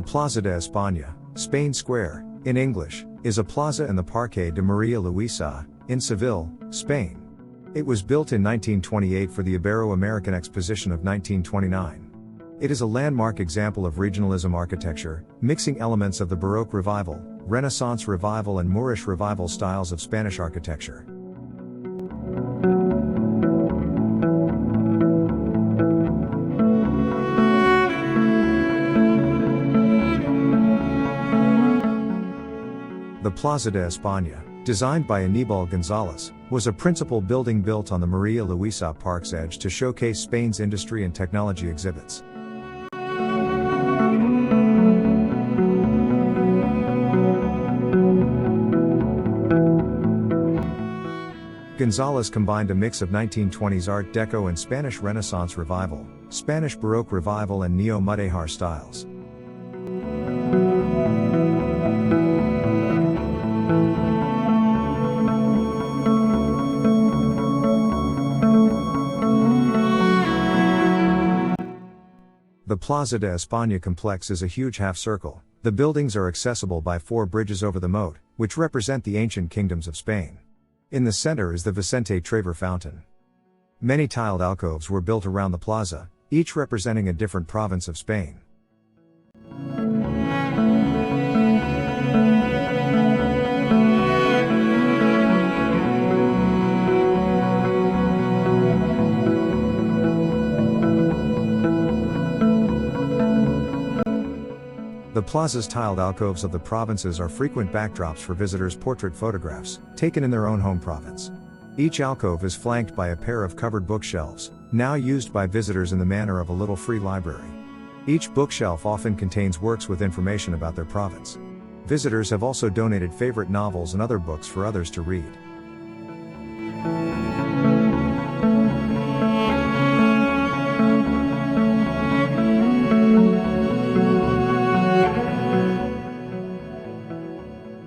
Plaza de España, Spain Square, in English, is a plaza in the Parque de María Luisa, in Seville, Spain. It was built in 1928 for the Ibero-American Exposition of 1929. It is a landmark example of regionalism architecture, mixing elements of the Baroque Revival, Renaissance Revival and Moorish Revival styles of Spanish architecture. The Plaza de España, designed by Aníbal González, was a principal building built on the María Luisa Park's edge to showcase Spain's industry and technology exhibits. González combined a mix of 1920s Art Deco and Spanish Renaissance Revival, Spanish Baroque Revival and Neo-Mudéjar styles. The Plaza de España complex is a huge half-circle. The buildings are accessible by 4 bridges over the moat, which represent the ancient kingdoms of Spain. In the center is the Vicente Trever fountain. Many tiled alcoves were built around the plaza, each representing a different province of Spain. The plaza's tiled alcoves of the provinces are frequent backdrops for visitors' portrait photographs, taken in their own home province. Each alcove is flanked by a pair of covered bookshelves, now used by visitors in the manner of a little free library. Each bookshelf often contains works with information about their province. Visitors have also donated favorite novels and other books for others to read.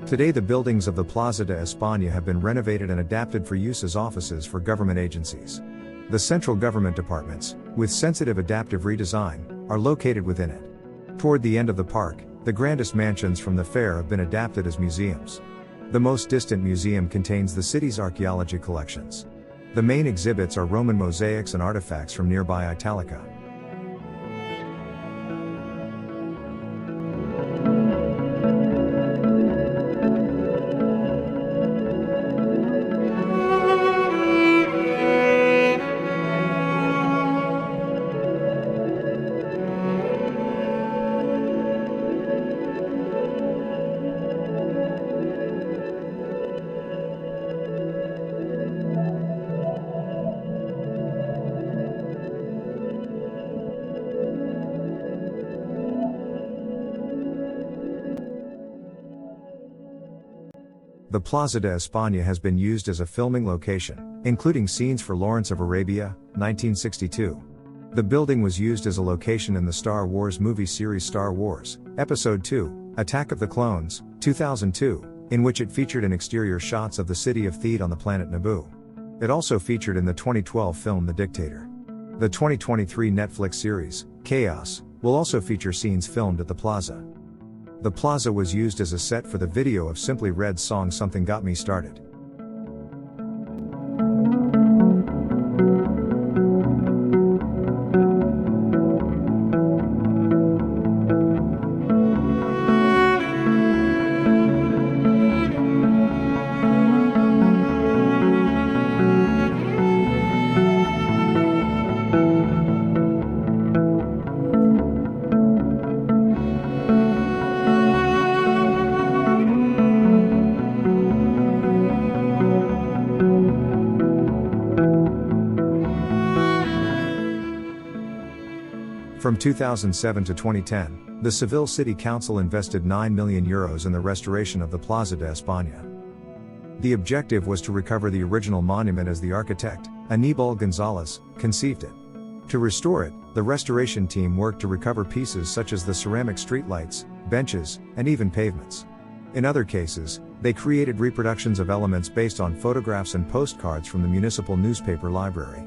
Today the buildings of the Plaza de España have been renovated and adapted for use as offices for government agencies. The central government departments, with sensitive adaptive redesign, are located within it. Toward the end of the park, the grandest mansions from the fair have been adapted as museums. The most distant museum contains the city's archaeology collections. The main exhibits are Roman mosaics and artifacts from nearby Italica. The Plaza de España has been used as a filming location, including scenes for Lawrence of Arabia, 1962. The building was used as a location in the Star Wars movie series Star Wars, Episode II, Attack of the Clones, 2002, in which it featured in exterior shots of the city of Theed on the planet Naboo. It also featured in the 2012 film The Dictator. The 2023 Netflix series, Chaos, will also feature scenes filmed at the plaza. The plaza was used as a set for the video of Simply Red's song Something Got Me Started. From 2007 to 2010, the Seville City Council invested €9 million in the restoration of the Plaza de España. The objective was to recover the original monument as the architect, Aníbal González, conceived it. To restore it, the restoration team worked to recover pieces such as the ceramic streetlights, benches, and even pavements. In other cases, they created reproductions of elements based on photographs and postcards from the municipal newspaper library.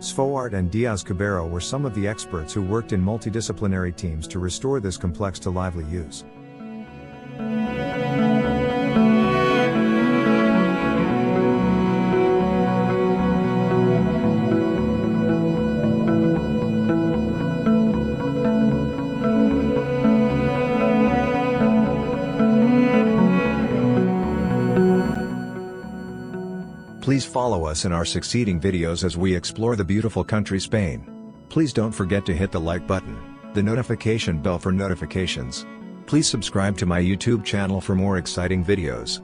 Svoart and Diaz-Cabero were some of the experts who worked in multidisciplinary teams to restore this complex to lively use. Please follow us in our succeeding videos as we explore the beautiful country Spain. Please don't forget to hit the like button, the notification bell for notifications. Please subscribe to my YouTube channel for more exciting videos.